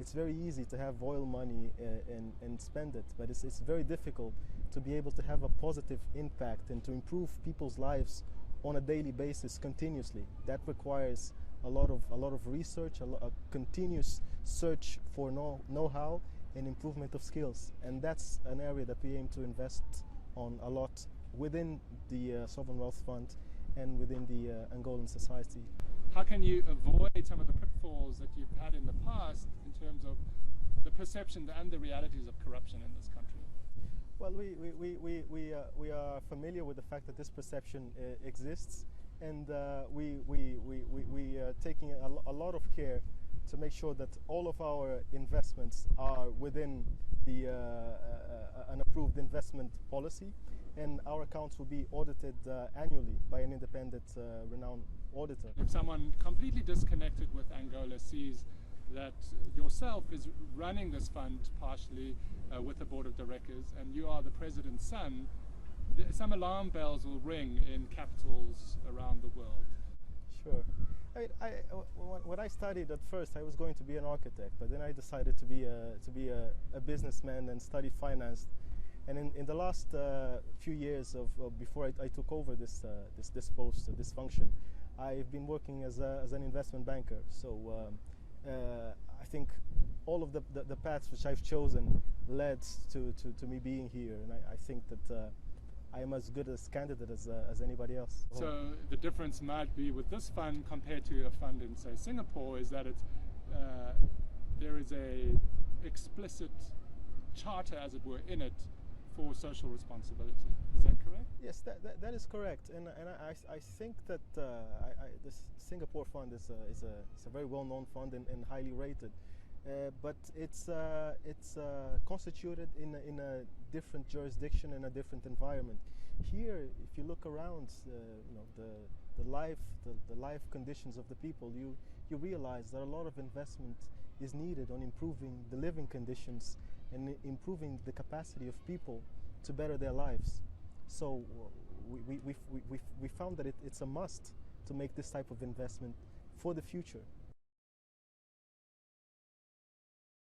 it's very easy to have oil money and spend it, but it's very difficult to be able to have a positive impact and to improve people's lives on a daily basis continuously. That requires a lot of research, a continuous search for know-how and improvement of skills, and that's an area that we aim to invest on a lot within the Sovereign Wealth Fund and within the Angolan society. How can you avoid some of the pitfalls that you've had in the past in terms of the perception and the realities of corruption in this country? Well, we are familiar with the fact that this perception exists, and we are taking a lot of care to make sure that all of our investments are within the an approved investment policy, and our accounts will be audited annually by an independent, renowned auditor. If someone completely disconnected with Angola sees that yourself is running this fund partially with the board of directors and you are the president's son, some alarm bells will ring in capitals around the world. Sure. When I studied at first, I was going to be an architect, but then I decided to be a businessman and study finance. And in the last few years before I took over this post, this function, I've been working as an investment banker. So I think all of the paths which I've chosen led to me being here, and I think that I am as good a candidate as anybody else. So the difference might be with this fund compared to a fund in, say, Singapore, is that there is a explicit charter, as it were, in it for social responsibility. Is that correct? Yes, that is correct, and I think that this Singapore fund is a very well-known fund and highly rated, but it's constituted in a different jurisdiction and a different environment. Here, if you look around, the life conditions of the people, you realize that a lot of investment is needed on improving the living conditions and improving the capacity of people to better their lives. So we found that it's a must to make this type of investment for the future.